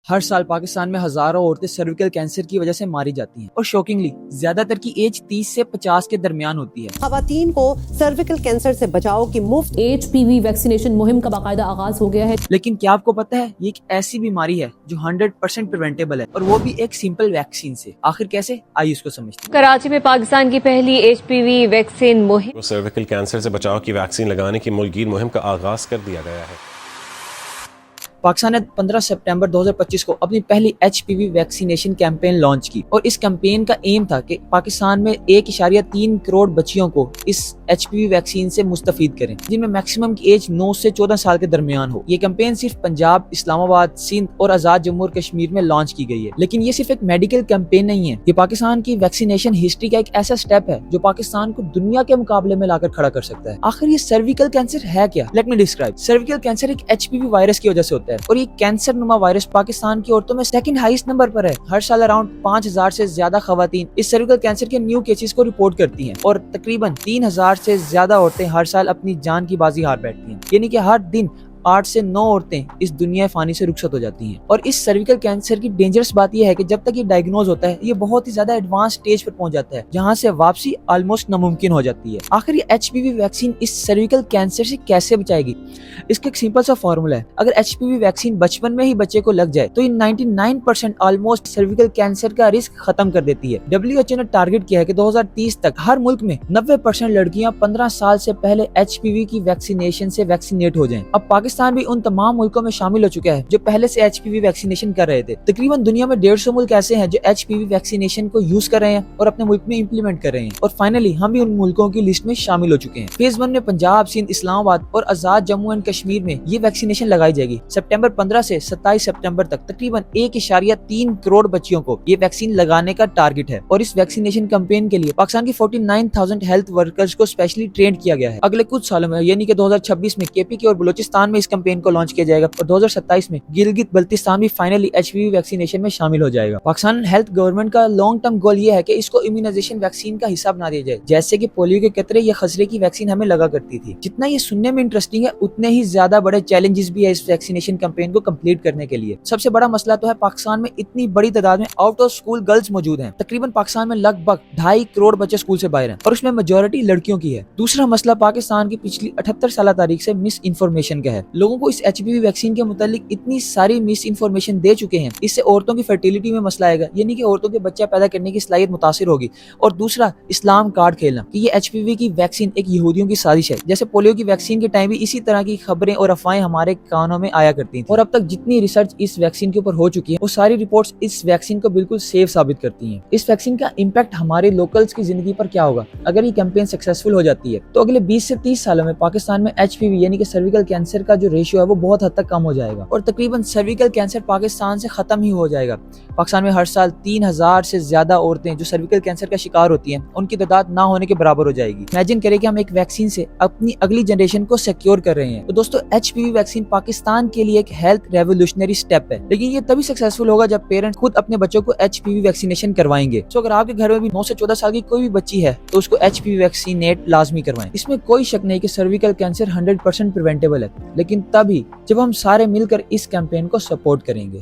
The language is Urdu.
ہر سال پاکستان میں ہزاروں عورتیں سرویکل کینسر کی وجہ سے ماری جاتی ہیں اور شوکنگلی زیادہ تر کی ایج 30 سے 50 کے درمیان ہوتی ہے۔ خواتین کو سرویکل کینسر سے بچاؤ کی مفت HPV ویکسینیشن مہم کا باقاعدہ آغاز ہو گیا ہے۔ لیکن کیا آپ کو پتہ ہے یہ ایک ایسی بیماری ہے جو 100% پریونٹیبل ہے اور وہ بھی ایک سمپل ویکسین سے۔ آخر کیسے؟ آئیے اس کو سمجھتے ہیں۔ کراچی میں پاکستان کی پہلی HPV ویکسین مہم سرویکل کینسر سے بچاؤ کی ویکسین لگانے کی ملک گیر مہم کا آغاز کر دیا گیا ہے۔ پاکستان نے 15 سپٹمبر 2025 کو اپنی پہلی HPV ویکسینیشن کیمپین لانچ کی اور اس کیمپین کا ایم تھا کہ پاکستان میں 1.3 کروڑ بچیوں کو اس HPV ویکسین سے مستفید کریں جن میں میکسیمم کی ایج 9 سے 14 سال کے درمیان ہو۔ یہ کیمپین صرف پنجاب، اسلام آباد، سندھ اور آزاد جموں اور کشمیر میں لانچ کی گئی ہے، لیکن یہ صرف ایک میڈیکل کیمپین نہیں ہے، یہ پاکستان کی ویکسینیشن ہسٹری کا ایک ایسا سٹیپ ہے جو پاکستان کو دنیا کے مقابلے میں لا کر کھڑا کر سکتا ہے۔ آخر یہ سرویکل کینسر ہے کیا؟ Let me describe. Cervical cancer ایک HPV وائرس کی وجہ سے ہوتا ہے اور یہ کینسر نما وائرس پاکستان کی عورتوں میں سیکنڈ ہائیسٹ نمبر پر ہے۔ ہر سال اراؤنڈ 5000 سے زیادہ خواتین اس سرویکل کینسر کے نیو کیسز کو رپورٹ کرتی ہیں اور تقریباً 3000 سے زیادہ عورتیں ہر سال اپنی جان کی بازی ہار بیٹھتی ہیں، یعنی کہ ہر دن 8 سے 9 عورتیں اس دنیا فانی سے رخصت ہو جاتی ہیں۔ اور اس سرویکل کینسر کی ڈینجرس بات یہ ہے کہ جب تک یہ ڈائگنوز ہوتا ہے یہ بہت ہی زیادہ ایڈوانس سٹیج پر پہنچ جاتا ہے جہاں سے واپسی آلموسٹ ناممکن ہو جاتی ہے۔ آخر یہ HPV ویکسین اس سرویکل کینسر سے کیسے بچائے گی؟ اس کا ایک سمپل سا فارمولا ہے۔ اگر HPV ویکسین بچپن میں ہی بچے کو لگ جائے تو یہ 99% آلموسٹ سرویکل کینسر کا رسک ختم کر دیتی ہے۔ WHO نے ٹارگٹ کیا ہے کہ 2030 تک ہر ملک میں 90% لڑکیاں 15 سال سے پہلے HPV کی ویکسینیشن سے ویکسینیٹ ہو جائیں۔ اب پاکستان بھی ان تمام ملکوں میں شامل ہو چکا ہے جو پہلے سے HPV ویکسینیشن کر رہے تھے۔ تقریباً دنیا میں 150 ملک ایسے ہیں جو HPV ویکسینیشن کو یوز کر رہے ہیں اور اپنے ملک میں امپلیمنٹ کر رہے ہیں، اور فائنلی ہم بھی ان ملکوں کی لسٹ میں شامل ہو چکے ہیں۔ فیز 1 میں پنجاب، سندھ، اسلام آباد اور آزاد جموں اینڈ کشمیر میں یہ ویکسینیشن لگائی جائے گی۔ سپٹمبر 15 سے 27 سپٹمبر تک تقریباً 1.3 کروڑ بچیوں کو یہ ویکسین لگانے کا ٹارگٹ ہے، اور اس ویکسینیشن کیمپین کے لیے پاکستان کی 49,000 ہیلتھ ورکرز کو اسپیشلی ٹرینڈ کیا گیا ہے۔ اگلے کچھ سالوں میں یعنی کہ 2026 میں KPK اور بلوچستان میں اس کیمپین کو لانچ کیا جائے گا اور 2027 میں گلگت بلتستان بھی فائنلی HPV ویکسینیشن میں شامل ہو جائے گا۔ پاکستان ہیلتھ گورنمنٹ کا لانگ ٹرم گول یہ ہے کہ اس کو امیونائزیشن ویکسین کا حصہ بنا دیا جائے، جیسے کہ پولیو کے قطرے یا خسرے کی ویکسین ہمیں لگا کرتی تھی۔ جتنا یہ سننے میں انٹرسٹنگ ہے اتنے ہی زیادہ بڑے چیلنجز بھی ہے اس ویکسینیشن کیمپین کو کمپلیٹ کرنے کے لیے۔ سب سے بڑا مسئلہ تو ہے پاکستان میں اتنی بڑی تعداد میں آؤٹ آف اسکول گرلز موجود ہیں۔ تقریباً پاکستان میں لگ بھگ 2.5 کروڑ بچے اسکول سے باہر ہیں اور اس میں میجورٹی لڑکیوں کی ہے۔ دوسرا مسئلہ پاکستان کی پچھلی 78 سالہ تاریخ سے مس انفارمیشن کا ہے۔ لوگوں کو اس HPV ویکسین کے متعلق اتنی ساری مس انفارمیشن دے چکے ہیں، اس سے عورتوں کی فرٹیلیٹی میں مسئلہ آئے گا، یعنی کہ عورتوں کے بچہ پیدا کرنے کی صلاحیت متاثر ہوگی۔ اور دوسرا اسلام کارڈ کھیلنا کہ یہ HPV کی ویکسین ایک یہودیوں کی سازش ہے، جیسے پولیو کی ویکسین کے ٹائم بھی اسی طرح کی خبریں اور افواہیں ہمارے کانوں میں آیا کرتی تھیں۔ اور اب تک جتنی ریسرچ اس ویکسین کے اوپر ہو چکی ہے وہ ساری رپورٹس اس ویکسین کو بالکل سیف ثابت کرتی ہیں۔ اس ویکسین کا امپیکٹ ہمارے لوکلز کی زندگی پر کیا ہوگا اگر یہ کیمپین سکسیسفل ہو جاتی ہے؟ تو اگلے 20 سے 30 سالوں میں پاکستان میں HPV یعنی کہ سرویکل کینسر کا جو ریشیو ہے وہ بہت حد تک کم ہو جائے گا اور تقریباً سرویکل کینسر پاکستان سے ختم ہی ہو جائے گا۔ پاکستان میں ہر سال 3000 سے زیادہ عورتیں جو سرویکل کینسر کا شکار ہوتی ہیں ان کی تعداد نہ ہونے کے برابر ہو جائے گی۔ امیجن کریں کہ ہم ایک ویکسین سے اپنی اگلی جنریشن کو سیکیور کر رہے ہیں۔ تو دوستو HPV ویکسین پاکستان کے لیے ایک ہیلتھ ریولوشنری سٹیپ ہے، لیکن یہ تبھی سکسیسفل ہوگا جب پیرنٹ خود اپنے بچوں کو HPV ویکسینیشن کروائیں گے۔ سو اگر آپ کے گھر میں بھی 9 سے 14 سال کی کوئی بھی بچی ہے تو اس کو HPV ویکسینیٹ لازمی کروائیں۔ اس میں کوئی شک نہیں کہ سرویکل کینسر 100% پریونٹیبل ہے، لیکن تبھی جب ہم سارے مل کر اس کیمپین کو سپورٹ کریں گے۔